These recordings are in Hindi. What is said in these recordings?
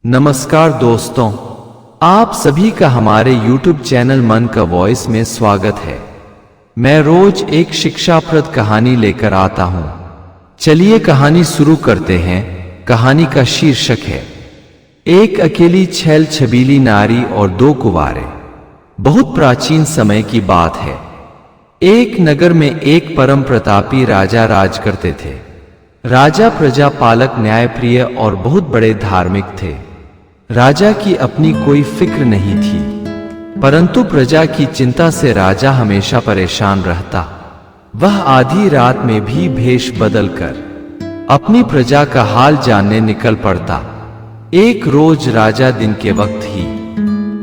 नमस्कार दोस्तों, आप सभी का हमारे YouTube चैनल मन का वॉइस में स्वागत है। मैं रोज एक शिक्षाप्रद कहानी लेकर आता हूं। चलिए कहानी शुरू करते हैं। कहानी का शीर्षक है एक अकेली छैल छबीली नारी और दो कुंवारे। बहुत प्राचीन समय की बात है। एक नगर में एक परम प्रतापी राजा राज करते थे। राजा प्रजा पालक न्यायप्रिय और बहुत बड़े धार्मिक थे। राजा की अपनी कोई फिक्र नहीं थी, परंतु प्रजा की चिंता से राजा हमेशा परेशान रहता। वह आधी रात में भी भेष बदलकर अपनी प्रजा का हाल जानने निकल पड़ता। एक रोज राजा दिन के वक्त ही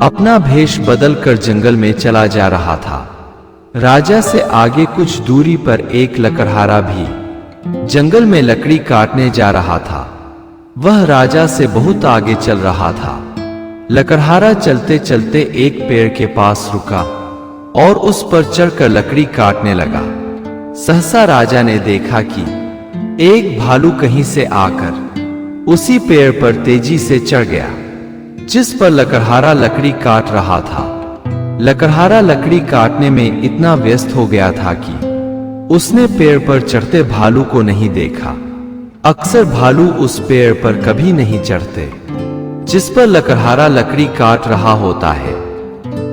अपना भेष बदलकर जंगल में चला जा रहा था। राजा से आगे कुछ दूरी पर एक लकड़हारा भी जंगल में लकड़ी काटने जा रहा था। वह राजा से बहुत आगे चल रहा था। लकड़हारा चलते चलते एक पेड़ के पास रुका और उस पर चढ़कर लकड़ी काटने लगा। सहसा राजा ने देखा कि एक भालू कहीं से आकर उसी पेड़ पर तेजी से चढ़ गया जिस पर लकड़हारा लकड़ी काट रहा था। लकड़हारा लकड़ी काटने में इतना व्यस्त हो गया था कि उसने पेड़ पर चढ़ते भालू को नहीं देखा। अक्सर भालू उस पेड़ पर कभी नहीं चढ़ते जिस पर लकड़हारा लकड़ी काट रहा होता है,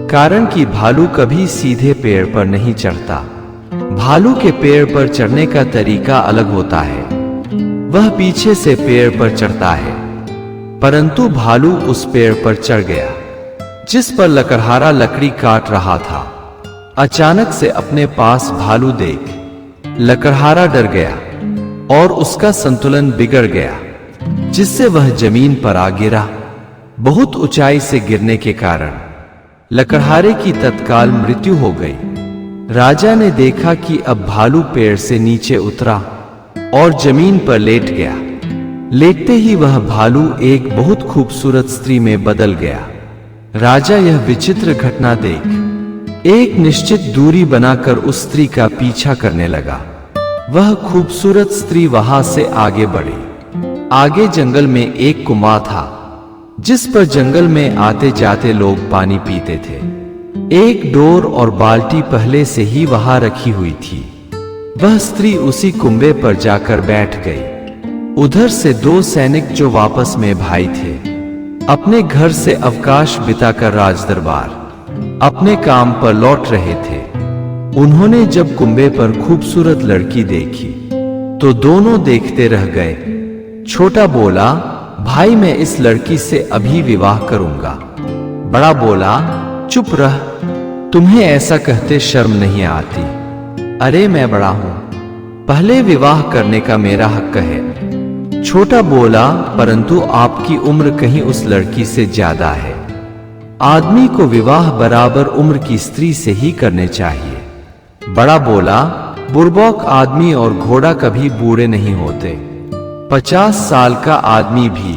कारण कि भालू कभी सीधे पेड़ पर नहीं चढ़ता। भालू के पेड़ पर चढ़ने का तरीका अलग होता है। वह पीछे से पेड़ पर चढ़ता है, परंतु भालू उस पेड़ पर चढ़ गया जिस पर लकड़हारा लकड़ी काट रहा था। अचानक से अपने पास भालू देख लकड़हारा डर गया और उसका संतुलन बिगड़ गया, जिससे वह जमीन पर आ गिरा। बहुत ऊंचाई से गिरने के कारण लकड़हारे की तत्काल मृत्यु हो गई। राजा ने देखा कि अब भालू पेड़ से नीचे उतरा और जमीन पर लेट गया। लेटते ही वह भालू एक बहुत खूबसूरत स्त्री में बदल गया। राजा यह विचित्र घटना देख एक निश्चित दूरी बनाकर उस स्त्री का पीछा करने लगा। वह खूबसूरत स्त्री वहां से आगे बढ़ी। आगे जंगल में एक कुआं था जिस पर जंगल में आते जाते लोग पानी पीते थे। एक डोर और बाल्टी पहले से ही वहां रखी हुई थी। वह स्त्री उसी कुंबे पर जाकर बैठ गई। उधर से दो सैनिक जो वापस में भाई थे, अपने घर से अवकाश बिताकर राजदरबार अपने काम पर लौट रहे थे। उन्होंने जब कुंबे पर खूबसूरत लड़की देखी तो दोनों देखते रह गए। छोटा बोला, भाई मैं इस लड़की से अभी विवाह करूंगा। बड़ा बोला, चुप रह, तुम्हें ऐसा कहते शर्म नहीं आती? अरे मैं बड़ा हूं, पहले विवाह करने का मेरा हक है। छोटा बोला, परंतु आपकी उम्र कहीं उस लड़की से ज्यादा है। आदमी को विवाह बराबर उम्र की स्त्री से ही करने चाहिए। बड़ा बोला, बुर्बक आदमी और घोड़ा कभी बूढ़े नहीं होते। 50 साल का आदमी भी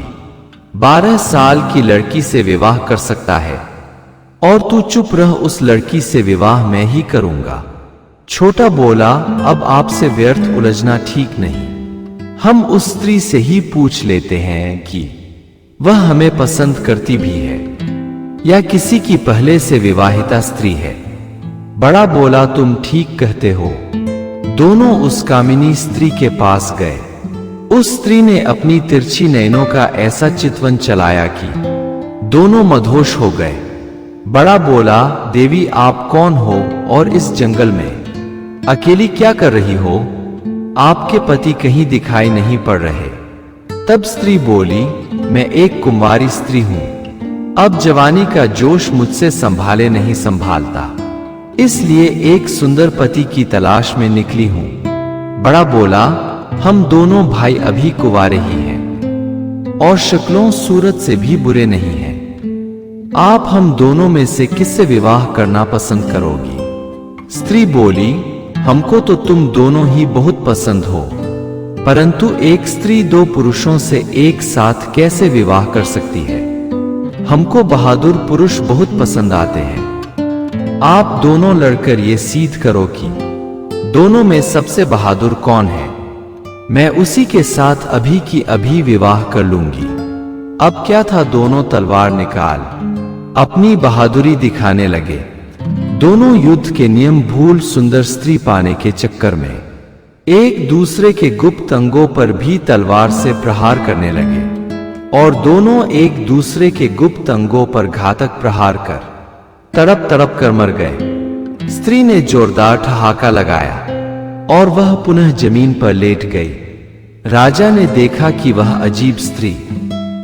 12 साल की लड़की से विवाह कर सकता है, और तू चुप रह, उस लड़की से विवाह मैं ही करूंगा। छोटा बोला, अब आपसे व्यर्थ उलझना ठीक नहीं। हम उस स्त्री से ही पूछ लेते हैं कि वह हमें पसंद करती भी है या किसी की पहले से विवाहिता स्त्री है। बड़ा बोला, तुम ठीक कहते हो। दोनों उस कामिनी स्त्री के पास गए। उस स्त्री ने अपनी तिरछी नैनों का ऐसा चितवन चलाया कि दोनों मदहोश हो गए। बड़ा बोला, देवी आप कौन हो और इस जंगल में अकेली क्या कर रही हो? आपके पति कहीं दिखाई नहीं पड़ रहे। तब स्त्री बोली, मैं एक कुंवारी स्त्री हूं। अब जवानी का जोश मुझसे संभाले नहीं संभालता, इसलिए एक सुंदर पति की तलाश में निकली हूं। बड़ा बोला, हम दोनों भाई अभी कुंवारे ही हैं और शक्लों सूरत से भी बुरे नहीं हैं। आप हम दोनों में से किससे विवाह करना पसंद करोगी? स्त्री बोली, हमको तो तुम दोनों ही बहुत पसंद हो, परंतु एक स्त्री दो पुरुषों से एक साथ कैसे विवाह कर सकती है? हमको बहादुर पुरुष बहुत पसंद आते हैं। आप दोनों लड़कर ये सिद्ध करो कि दोनों में सबसे बहादुर कौन है। मैं उसी के साथ अभी की अभी विवाह कर लूंगी। अब क्या था, दोनों तलवार निकाल अपनी बहादुरी दिखाने लगे। दोनों युद्ध के नियम भूल सुंदर स्त्री पाने के चक्कर में एक दूसरे के गुप्त अंगों पर भी तलवार से प्रहार करने लगे और दोनों एक दूसरे के गुप्त अंगों पर घातक प्रहार कर तड़प तड़प कर मर गए। स्त्री ने जोरदार ठहाका लगाया और वह पुनः जमीन पर लेट गई। राजा ने देखा कि वह अजीब स्त्री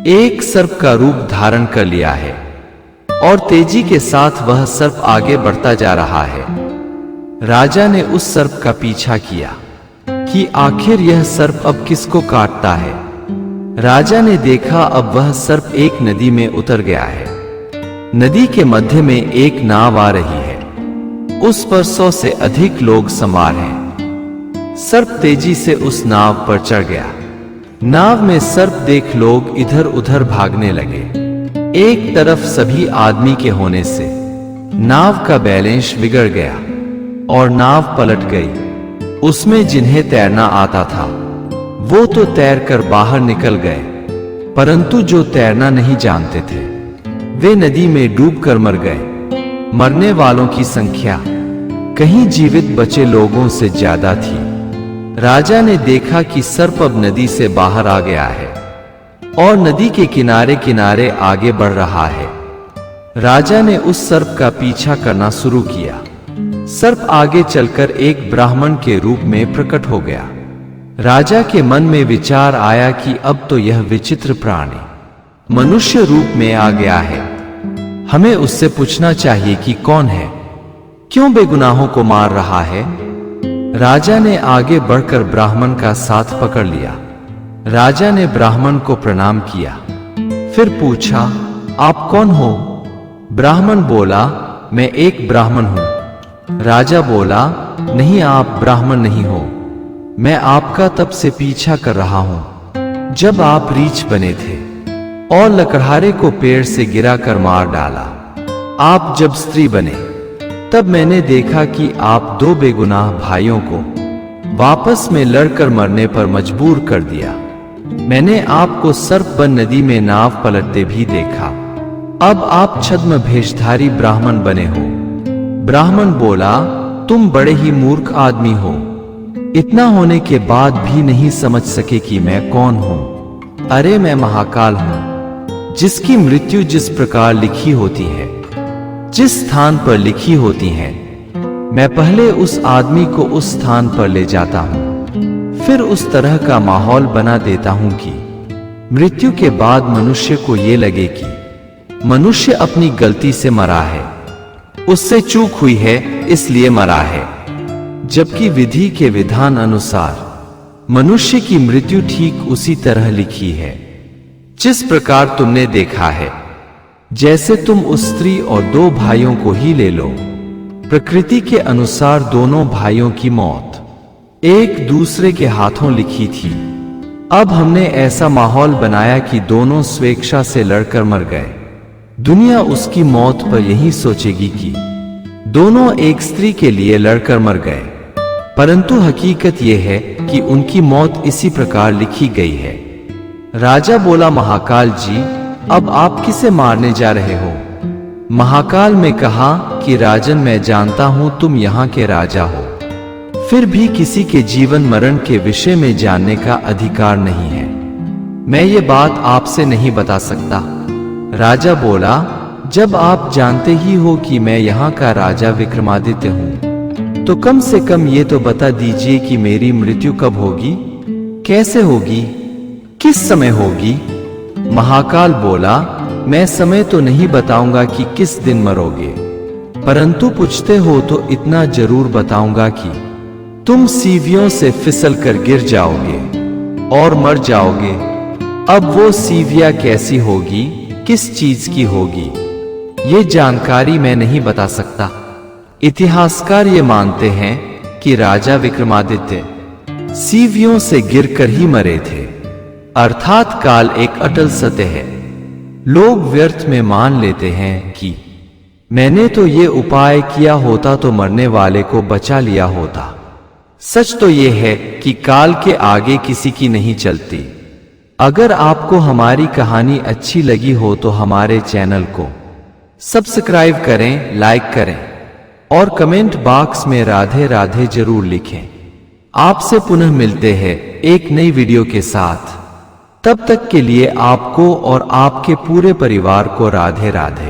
एक सर्प का रूप धारण कर लिया है और तेजी के साथ वह सर्प आगे बढ़ता जा रहा है। राजा ने उस सर्प का पीछा किया कि आखिर यह सर्प अब किसको काटता है। राजा ने देखा अब वह सर्प एक नदी में उतर गया है। नदी के मध्य में एक नाव आ रही है, उस पर 100 से अधिक लोग सवार हैं। सर्प तेजी से उस नाव पर चढ़ गया। नाव में सर्प देख लोग इधर उधर भागने लगे। एक तरफ सभी आदमी के होने से नाव का बैलेंस बिगड़ गया और नाव पलट गई। उसमें जिन्हें तैरना आता था वो तो तैरकर बाहर निकल गए, परंतु जो तैरना नहीं जानते थे वे नदी में डूबकर मर गए। मरने वालों की संख्या कहीं जीवित बचे लोगों से ज्यादा थी। राजा ने देखा कि सर्प अब नदी से बाहर आ गया है और नदी के किनारे किनारे आगे बढ़ रहा है। राजा ने उस सर्प का पीछा करना शुरू किया। सर्प आगे चलकर एक ब्राह्मण के रूप में प्रकट हो गया। राजा के मन में विचार आया कि अब तो यह विचित्र प्राणी मनुष्य रूप में आ गया है, हमें उससे पूछना चाहिए कि कौन है, क्यों बेगुनाहों को मार रहा है। राजा ने आगे बढ़कर ब्राह्मण का साथ पकड़ लिया। राजा ने ब्राह्मण को प्रणाम किया, फिर पूछा, आप कौन हो? ब्राह्मण बोला, मैं एक ब्राह्मण हूं। राजा बोला, नहीं, आप ब्राह्मण नहीं हो, मैं आपका तब से पीछा कर रहा हूं जब आप रीछ बने थे और लकड़हारे को पेड़ से गिरा कर मार डाला। आप जब स्त्री बने तब मैंने देखा कि आप 2 बेगुनाह भाइयों को वापस में लड़कर मरने पर मजबूर कर दिया। मैंने आपको सर्प बन नदी में नाव पलटते भी देखा। अब आप छद्म भेषधारी ब्राह्मण बने हो। ब्राह्मण बोला, तुम बड़े ही मूर्ख आदमी हो, इतना होने के बाद भी नहीं समझ सके कि मैं कौन हूं। अरे मैं महाकाल हूं, जिसकी मृत्यु जिस प्रकार लिखी होती है, जिस स्थान पर लिखी होती है, मैं पहले उस आदमी को उस स्थान पर ले जाता हूं, फिर उस तरह का माहौल बना देता हूं कि मृत्यु के बाद मनुष्य को ये लगे कि मनुष्य अपनी गलती से मरा है, उससे चूक हुई है इसलिए मरा है, जबकि विधि के विधान अनुसार मनुष्य की मृत्यु ठीक उसी तरह लिखी है जिस प्रकार तुमने देखा है। जैसे तुम उस स्त्री और 2 भाइयों को ही ले लो, प्रकृति के अनुसार दोनों भाइयों की मौत एक दूसरे के हाथों लिखी थी। अब हमने ऐसा माहौल बनाया कि दोनों स्वेच्छा से लड़कर मर गए। दुनिया उसकी मौत पर यही सोचेगी कि दोनों एक स्त्री के लिए लड़कर मर गए, परंतु हकीकत यह है कि उनकी मौत इसी प्रकार लिखी गई है। राजा बोला, महाकाल जी, अब आप किसे मारने जा रहे हो? महाकाल ने कहा कि राजन, मैं जानता हूं तुम यहाँ के राजा हो, फिर भी किसी के जीवन मरण के विषय में जानने का अधिकार नहीं है। मैं ये बात आपसे नहीं बता सकता। राजा बोला, जब आप जानते ही हो कि मैं यहाँ का राजा विक्रमादित्य हूँ, तो कम से कम ये तो बता दीजिए कि मेरी मृत्यु कब होगी, कैसे होगी, किस समय होगी? महाकाल बोला, मैं समय तो नहीं बताऊंगा कि किस दिन मरोगे, परंतु पूछते हो तो इतना जरूर बताऊंगा कि तुम सीवियों से फिसल कर गिर जाओगे और मर जाओगे। अब वो सीविया कैसी होगी, किस चीज की होगी, ये जानकारी मैं नहीं बता सकता। इतिहासकार ये मानते हैं कि राजा विक्रमादित्य सीवियों से गिरकर ही मरे थे, अर्थात काल एक अटल सत्य है। लोग व्यर्थ में मान लेते हैं कि मैंने तो ये उपाय किया होता तो मरने वाले को बचा लिया होता। सच तो ये है कि काल के आगे किसी की नहीं चलती। अगर आपको हमारी कहानी अच्छी लगी हो तो हमारे चैनल को सब्सक्राइब करें, लाइक करें और कमेंट बॉक्स में राधे राधे जरूर लिखें। आपसे पुनः मिलते हैं एक नई वीडियो के साथ। तब तक के लिए आपको और आपके पूरे परिवार को राधे राधे।